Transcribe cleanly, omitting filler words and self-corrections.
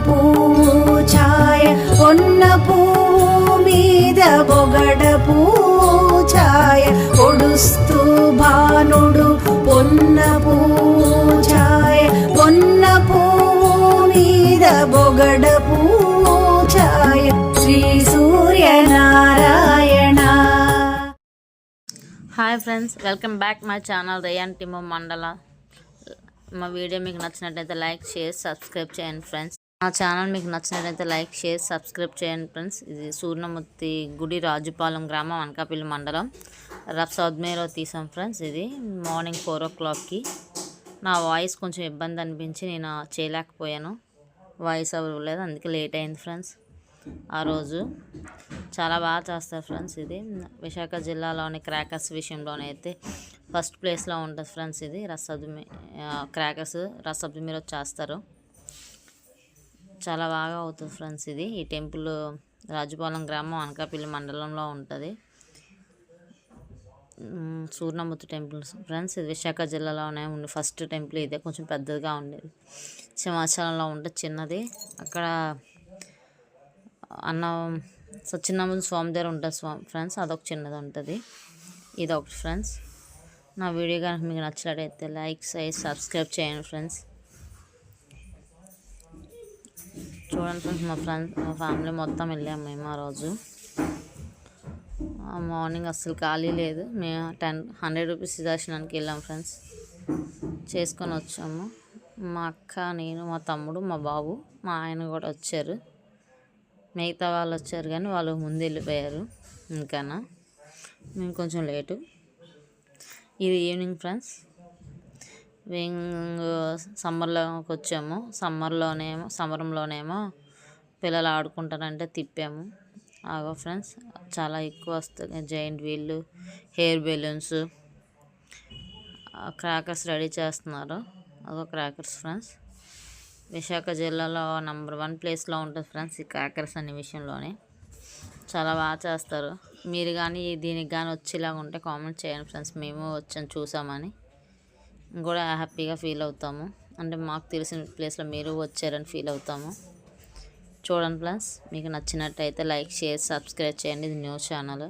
పూచాయ పొన్న పువ్వు మీద బొగడ పూచాయ పొడుస్తూ భానుడు పొన్న పూచాయ పొన్న పువ్వు మీద బొగడ పూచాయ Shri Suryanarayana. Hi friends, welcome back my channel రేయాన్ టిమో మండల. మా వీడియో మీకు నచ్చినట్లయితే లైక్ షేర్ సబ్స్క్రైబ్ చేయండి ఫ్రెండ్స్. మా ఛానల్ మీకు నచ్చినట్లయితే లైక్ షేర్ సబ్స్క్రైబ్ చేయండి ఫ్రెండ్స్. ఇది సూర్ణమూర్తి గుడి, రాజుపాలెం గ్రామం, అనకాపల్లి మండలం, రఫ్ సౌత్ మేలో తీసాం ఫ్రెండ్స్. ఇది మార్నింగ్ 4 o'clockకి. నా వాయిస్ కొంచెం ఇబ్బంది అనిపించి నేను చేయలేకపోయాను, వాయిస్ అవ్వలేదు, అందుకే లేట్ అయింది ఫ్రెండ్స్. ఆ రోజు చాలా బాగా చేస్తారు ఫ్రెండ్స్. ఇది విశాఖ జిల్లాలోని క్రాకర్స్ విషయంలోనైతే ఫస్ట్ ప్లేస్లో ఉంటుంది ఫ్రెండ్స్. ఇది క్రాకర్స్ రసబ్ది మీరు చేస్తారు, చాలా బాగా అవుతుంది ఫ్రెండ్స్. ఇది ఈ టెంపుల్ రాజుపాలెం గ్రామం, అనకాపల్లి మండలంలో ఉంటుంది. సూర్ణమూర్తి టెంపుల్ ఫ్రెండ్స్. ఇది విశాఖ జిల్లాలోనే ఉంది ఫస్ట్ టెంపుల్. ఇదే కొంచెం పెద్దదిగా ఉండేది, సింహాచలంలో ఉంటుంది చిన్నది. అక్కడ సత్యనారాయణ స్వామి దగ్గర ఉంటుంది ఫ్రెండ్స్, అదొక చిన్నది ఉంటుంది. ఇది ఒకటి ఫ్రెండ్స్. నా వీడియో కనుక మీకు నచ్చినట్లయితే లైక్ షేర్ సబ్స్క్రైబ్ చేయండి ఫ్రెండ్స్. చూడండి ఫ్రెండ్స్, మా ఫ్యామిలీ మొత్తం వెళ్ళాము మేము ఆ రోజు. మార్నింగ్ అస్సలు ఖాళీ లేదు, మేము 100 రూపీస్ దర్శనానికి వెళ్ళాము ఫ్రెండ్స్. చేసుకొని వచ్చాము. మా అక్క, నేను, మా తమ్ముడు, మా బాబు, మా ఆయన కూడా వచ్చారు. మిగతా వాళ్ళు వచ్చారు కానీ వాళ్ళు ముందు వెళ్ళిపోయారు. ఇంకా మేము కొంచెం లేటు. ఇది ఈవినింగ్ ఫ్రెండ్స్. సమ్మర్లోకి వచ్చాము. సమ్మరంలోనేమో పిల్లలు ఆడుకుంటారంటే తిప్పాము. ఆగో ఫ్రెండ్స్, చాలా ఎక్కువ వస్తుంది. జైంట్ వీళ్ళు, హెయిర్ బెలూన్స్, క్రాకర్స్ రెడీ చేస్తున్నారు. అదో క్రాకర్స్ ఫ్రెండ్స్. విశాఖ జిల్లాలో నంబర్ 1 ప్లేస్లో ఉంటుంది ఫ్రెండ్స్ ఈ క్రాకర్స్ అనే విషయంలోనే. చాలా బాగా చేస్తారు. మీరు కానీ దీనికి కానీ వచ్చేలాగా ఉంటే కామెంట్ చేయండి ఫ్రెండ్స్. మేము వచ్చాను చూసామని కూడా హ్యాపీగా ఫీల్ అవుతాము. అంటే మాకు తెలిసిన ప్లేస్లో మీరు వచ్చారని ఫీల్ అవుతాము. చూడండి ఫ్రెండ్స్, మీకు నచ్చినట్టయితే లైక్ షేర్ సబ్స్క్రైబ్ చేయండి. ఇది న్యూస్ ఛానల్.